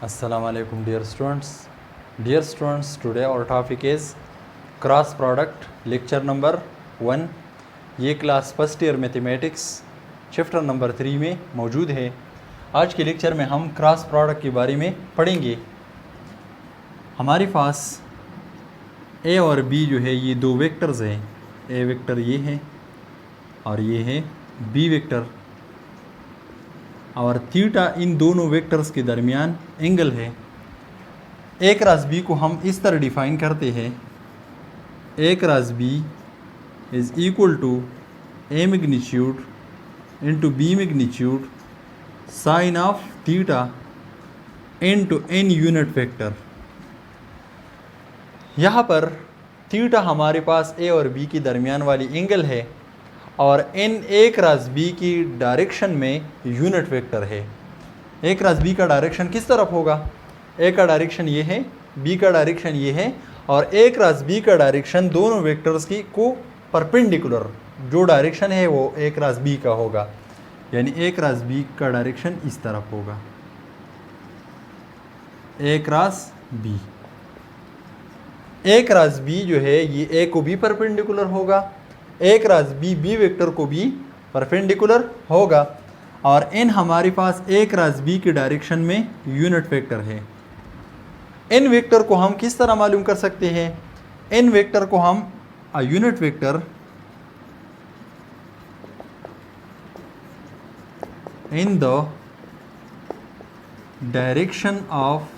Assalamu alaikum dear students. Dear students, today our topic is cross product lecture number 1. ये class first year mathematics chapter number 3 में मौजूद है। आज के lecture में हम क्रॉस प्रोडक्ट के बारे में पढ़ेंगे। हमारे पास ए और बी जो है ये दो वेक्टर्स हैं। ए वेक्टर ये है और ये है बी वेक्टर, और थीटा इन दोनों वेक्टर्स के दरमियान एंगल है। ए क्रॉस बी को हम इस तरह डिफाइन करते हैं, a cross b is equal to a magnitude into b magnitude sine of theta into n unit vector. यहाँ पर थीटा हमारे पास ए और बी के दरमियान वाली एंगल है और एन ए क्रॉस बी की डायरेक्शन में यूनिट वेक्टर है। ए क्रॉस बी का डायरेक्शन किस तरफ होगा? ए का डायरेक्शन ये है, बी का डायरेक्शन ये है, और ए क्रॉस बी का डायरेक्शन दोनों वेक्टर्स की को परपेंडिकुलर जो डायरेक्शन है वो ए क्रॉस बी का होगा, यानी ए क्रॉस बी का डायरेक्शन इस तरफ होगा, ए क्रॉस बी। ए क्रॉस बी जो है ये ए को भी परपेंडिकुलर होगा, ए क्रॉस बी बी वेक्टर को भी परपेंडिकुलर होगा, और एन हमारे पास ए क्रॉस बी के डायरेक्शन में यूनिट वेक्टर है। एन वेक्टर को हम किस तरह मालूम कर सकते हैं? एन वेक्टर को हम unit vector in the direction of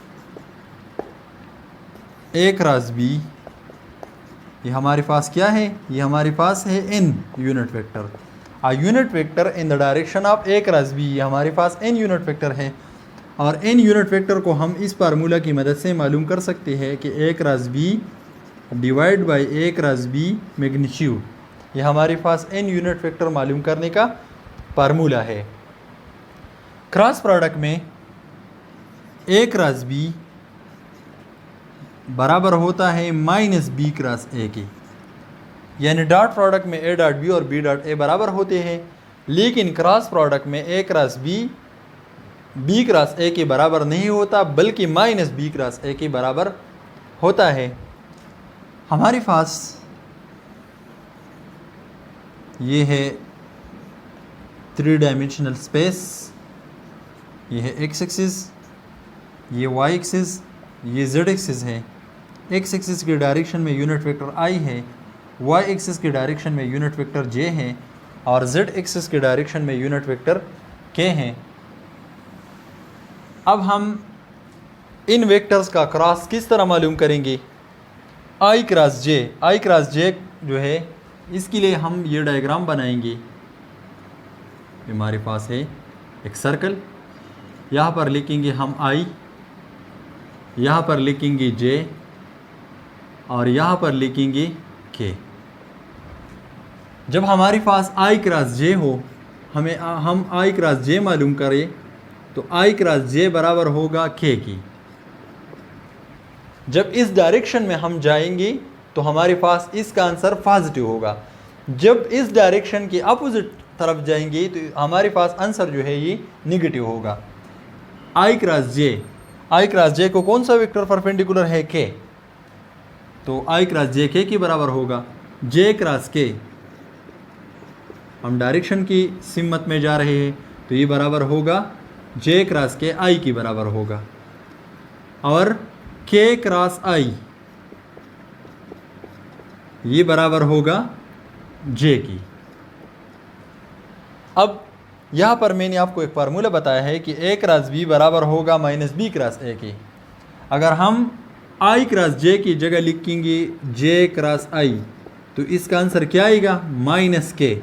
A cross B, ये हमारे पास क्या है? ये हमारे पास है N unit vector. Unit vector in the direction of A cross B, ये हमारे पास एन यूनिट वेक्टर है, और एन यूनिट वेक्टर को हम इस फार्मूला की मदद से मालूम कर सकते हैं कि a cross b divide by a cross b magnitude. ये हमारे पास एन यूनिट वेक्टर मालूम करने का फार्मूला है। क्रॉस प्रोडक्ट में ए क्रॉस बी बराबर होता है माइनस बी क्रॉस ए के, यानी डॉट प्रोडक्ट में ए डॉट बी और बी डॉट ए बराबर होते हैं, लेकिन क्रॉस प्रोडक्ट में ए क्रॉस बी क्रॉस ए के बराबर नहीं होता, बल्कि माइनस बी क्रॉस ए के बराबर होता है। हमारे पास ये है 3 डायमेंशनल स्पेस, ये है एक्स एक्सिस, ये वाई एक्सिस, ये जेड एक्सिस है। एक्स एक्सिस की डायरेक्शन में यूनिट वेक्टर आई है, वाई एक्सिस की डायरेक्शन में यूनिट वेक्टर जे है, और जेड एक्सिस की डायरेक्शन में यूनिट वेक्टर के हैं। अब हम इन वेक्टर्स का क्रॉस किस तरह मालूम करेंगे? आई क्रॉस जे। आई क्रॉस जे जो है इसके लिए हम ये डायग्राम बनाएंगे। हमारे पास है एक सर्कल, यहाँ पर लिखेंगे हम आई, यहाँ पर लिखेंगे जे, और यहाँ पर लिखेंगे के। जब हमारे पास आई क्रॉस जे हो, हम आई क्रॉस जे मालूम करें तो आई क्रॉस जे बराबर होगा के की। जब इस डायरेक्शन में हम जाएंगे तो हमारे पास इसका आंसर पॉजिटिव होगा। जब इस डायरेक्शन के अपोजिट तरफ जाएंगे तो हमारे पास आंसर जो है ये निगेटिव होगा। आई क्रॉस जे को कौन सा वेक्टर परपेंडिकुलर है? के, तो आई क्रॉस जे के की बराबर होगा। जे क्रॉस के, हम डायरेक्शन की सिमत में जा रहे हैं तो ये बराबर होगा जे क्रॉस के आई की बराबर होगा, और के क्रॉस आई ये बराबर होगा जे की। अब यहाँ पर मैंने आपको एक फार्मूला बताया है कि ए क्रॉस बी बराबर होगा माइनस बी क्रॉस ए के। अगर हम आई क्रॉस जे की जगह लिखेंगे जे क्रॉस आई तो इसका आंसर क्या आएगा? माइनस के।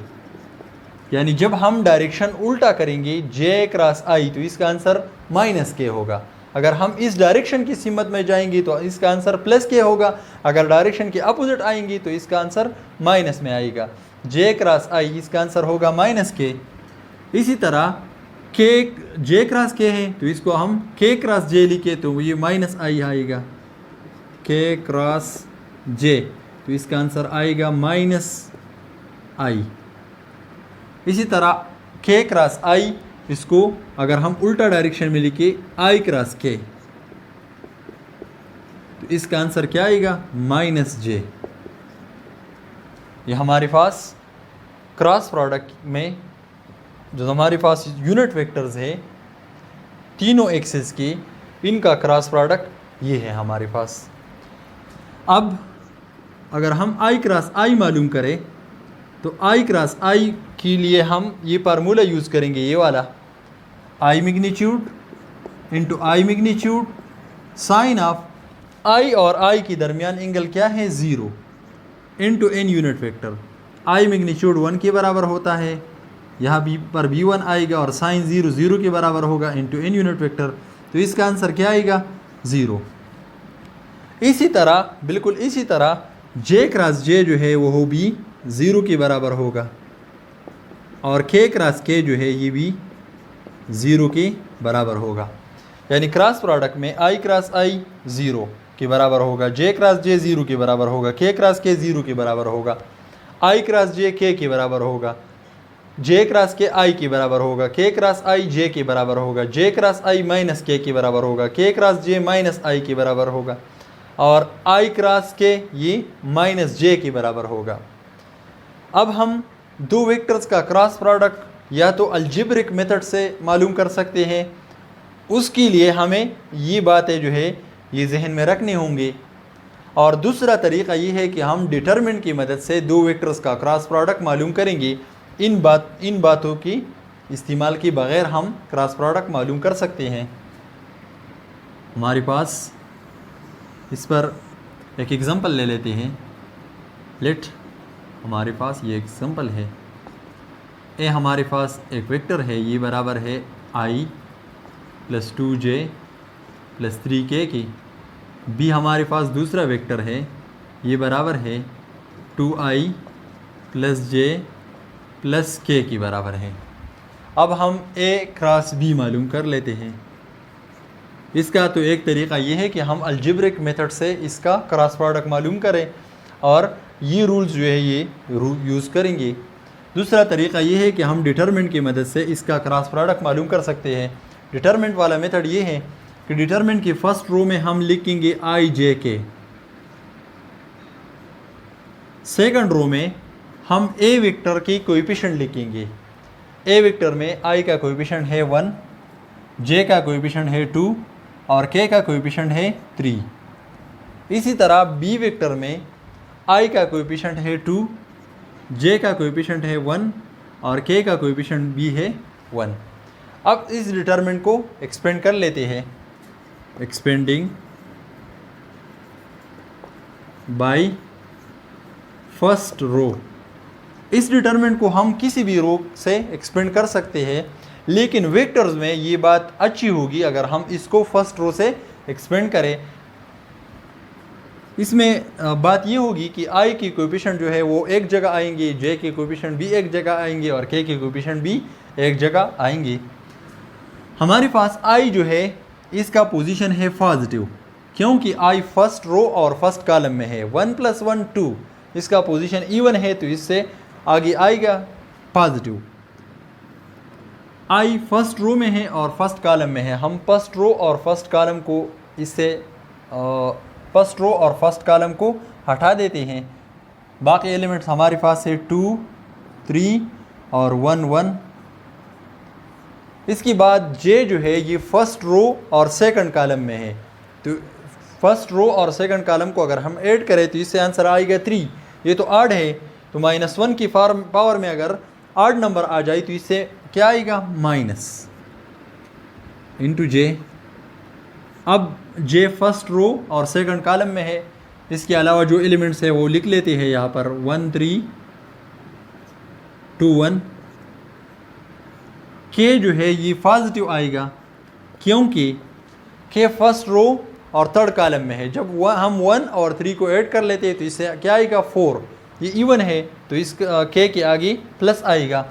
यानी जब हम डायरेक्शन उल्टा करेंगे जे क्रॉस आई तो इसका आंसर माइनस के होगा। अगर हम इस डायरेक्शन की सिमत में जाएंगे तो इसका आंसर प्लस के होगा। अगर डायरेक्शन के अपोजिट आएंगे तो इसका आंसर माइनस में आएगा। जे क्रॉस आई इसका आंसर होगा माइनस के। इसी तरह के जे क्रॉस के है तो इसको हम के क्रॉस जे लिखे तो ये माइनस आई आएगा, के क्रॉस जे, तो इसका आंसर आएगा माइनस आई। इसी तरह के क्रॉस आई, इसको अगर हम उल्टा डायरेक्शन में लिखे आई क्रॉस के इसका आंसर क्या आएगा, माइनस जे। ये हमारे पास क्रॉस प्रोडक्ट में जो हमारे पास यूनिट वेक्टर्स है तीनों एक्सिस की, इनका क्रॉस प्रोडक्ट ये है हमारे पास। अब अगर हम आई क्रॉस आई मालूम करें तो आई क्रॉस आई के लिए हम ये फार्मूला यूज़ करेंगे, ये वाला, i magnitude into i magnitude sine of i और आई के दरमियान एंगल क्या है, zero, into n unit vector. I magnitude 1 के बराबर होता है, यहाँ बी पर v1 आएगा और साइन 0 0 के बराबर होगा, इंटू एन यूनिट वेक्टर। तो इसका आंसर क्या आएगा, 0। इसी तरह, बिल्कुल इसी तरह जे क्रॉस जे जो है वो भी 0 के बराबर होगा, और के क्रॉस के जो है ये भी 0 के बराबर होगा। यानी क्रॉस प्रोडक्ट में आई क्रॉस आई 0 के बराबर होगा, जे क्रॉस जे 0 के बराबर होगा, के क्रॉस के 0 के बराबर होगा, आई क्रॉस जे के बराबर होगा, जे क्रॉस के आई के बराबर होगा, के क्रॉस आई जे के बराबर होगा, जे क्रॉस आई माइनस के बराबर होगा, के क्रॉस जे माइनस आई के बराबर होगा, और आई क्रॉस के ये माइनस जे के बराबर होगा। अब हम दो वेक्टर्स का क्रॉस प्रोडक्ट या तो अलजेब्रिक मेथड से मालूम कर सकते हैं, उसके लिए हमें ये बातें जो है ये जहन में रखनी होंगी। और दूसरा तरीक़ा ये है कि हम डिटरमिनेंट की मदद से दो वेक्टर्स का क्रॉस प्रोडक्ट मालूम करेंगे। इन बातों की इस्तेमाल के बग़ैर हम क्रॉस प्रोडक्ट मालूम कर सकते हैं। हमारे पास इस पर एक एग्ज़ाम्पल ले लेते हैं। लेट हमारे पास ये एग्ज़ाम्पल है, ए हमारे पास एक वेक्टर है, ये बराबर है आई प्लस 2j प्लस 3k की। बी हमारे पास दूसरा वेक्टर है, ये बराबर है 2i plus j plus k की बराबर है। अब हम a क्रॉस b मालूम कर लेते हैं। इसका तो एक तरीक़ा ये है कि हम अलजेब्रिक मेथड से इसका क्रॉस प्रोडक्ट मालूम करें और ये रूल्स जो है ये यूज़ करेंगे। दूसरा तरीक़ा ये है कि हम डिटरमिनेंट की मदद से इसका क्रॉस प्रोडक्ट मालूम कर सकते हैं। डिटरमिनेंट वाला मेथड ये है कि डिटरमिनेंट की फर्स्ट रो में हम लिखेंगे आई जे के, सेकंड रो में हम ए वेक्टर की कोएफिशिएंट लिखेंगे। ए वेक्टर में आई का कोएफिशिएंट है 1, जे का कोएफिशिएंट है 2 और के का कोएफिशिएंट है 3। इसी तरह बी वेक्टर में आई का कोएफिशिएंट है 2, जे का कोएफिशिएंट है 1 और के का कोएफिशिएंट भी है 1। अब इस डिटरमिनेंट को एक्सपेंड कर लेते हैं। Expanding by first row. इस डिटरमिनेंट को हम किसी भी रो से एक्सपेंड कर सकते हैं, लेकिन वेक्टर्स में ये बात अच्छी होगी अगर हम इसको फर्स्ट रो से एक्सपेंड करें। इसमें बात ये होगी कि आई की कोएफिशिएंट जो है वो एक जगह आएंगे, जे के कोएफिशिएंट भी एक जगह आएंगे और के कोएफिशिएंट भी एक जगह आएंगे। हमारे पास आई जो है इसका पोजीशन है पॉजिटिव, क्योंकि आई फर्स्ट रो और फर्स्ट कॉलम में है। 1 + 1 2, इसका पोजीशन इवन है तो इससे आगे आएगा पॉजिटिव। आई फर्स्ट रो में है और फर्स्ट कॉलम में है। हम फर्स्ट रो और फर्स्ट कॉलम को इससे फर्स्ट रो और फर्स्ट कॉलम को हटा देते हैं। बाकी एलिमेंट्स हमारे पास है 2 3 और 1 1। इसके बाद जे जो है ये फर्स्ट रो और सेकंड कॉलम में है, तो फर्स्ट रो और सेकंड कॉलम को अगर हम ऐड करें तो इससे आंसर आएगा 3। ये तो ऑड है, तो -1 की पावर में अगर ऑड नंबर आ जाए तो इससे क्या आएगा, माइनस इंटू जे। अब जे फर्स्ट रो और सेकंड कॉलम में है। इसके अलावा जो एलिमेंट्स है वो लिख लेते हैं यहाँ पर 1 3 2 1। के जो है ये पॉजिटिव आएगा, क्योंकि के फर्स्ट रो और थर्ड कॉलम में है। जब हम 1 और 3 को ऐड कर लेते हैं तो इससे क्या आएगा, 4। ये इवन है तो इस के आगे प्लस आएगा।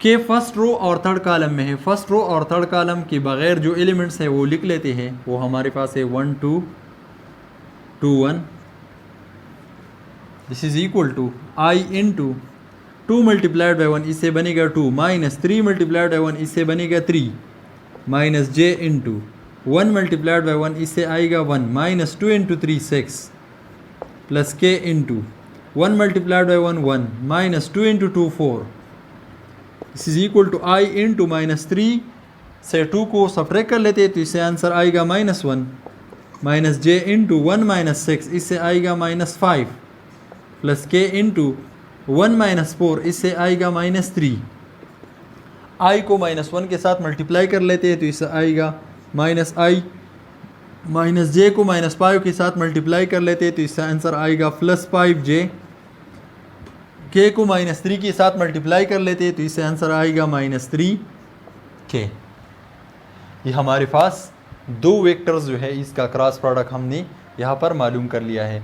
के फर्स्ट रो और थर्ड कॉलम में है। फर्स्ट रो और थर्ड कॉलम के बगैर जो एलिमेंट्स है वो लिख लेते हैं। वो हमारे पास है 1 2 2 1। This is equal to I into 2 multiplied by 1, इससे बनेगा 2, माइनस 3 मल्टीप्लाइड बाई 1, इससे बनेगा 3, minus J into 1 multiplied by 1 इससे आएगा 1 minus 2 into 3 6 plus K into 1 multiplied by 1 1 minus 2 into 2 4 this is equal to I into minus 3 से 2 को subtract कर लेते हैं तो इससे आंसर आएगा -1 माइनस जे इंटू 1 माइनस 6 इससे आएगा -5 प्लस के इंटू 1 माइनस 4 इससे आएगा -3 आई को -1 के साथ मल्टीप्लाई कर लेते हैं तो इससे आएगा माइनस आई माइनस जे को -5 के साथ मल्टीप्लाई कर लेते हैं तो इससे आंसर आएगा +5j के को -3 के साथ मल्टीप्लाई कर लेते हैं तो इससे आंसर आएगा -3k। ये हमारे पास दो वेक्टर्स जो है इसका क्रॉस प्रोडक्ट हमने यहाँ पर मालूम कर लिया है।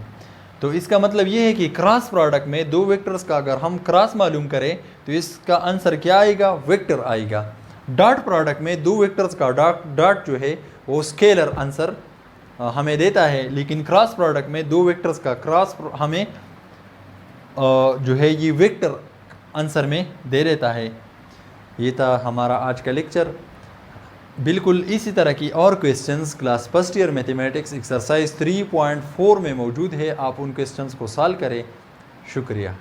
तो इसका मतलब ये है कि क्रॉस प्रोडक्ट में दो वेक्टर्स का अगर हम क्रॉस मालूम करें तो इसका आंसर क्या आएगा, वेक्टर आएगा। डॉट प्रोडक्ट में दो वेक्टर्स का डॉट जो है वो स्केलर आंसर हमें देता है, लेकिन क्रॉस प्रोडक्ट में दो वेक्टर्स का क्रॉस हमें जो है ये वेक्टर आंसर में दे देता है। ये था हमारा आज का लेक्चर। बिल्कुल इसी तरह की और questions class first year mathematics exercise 3.4 में मौजूद है, आप उन क्वेश्चंस को सॉल्व करें। शुक्रिया।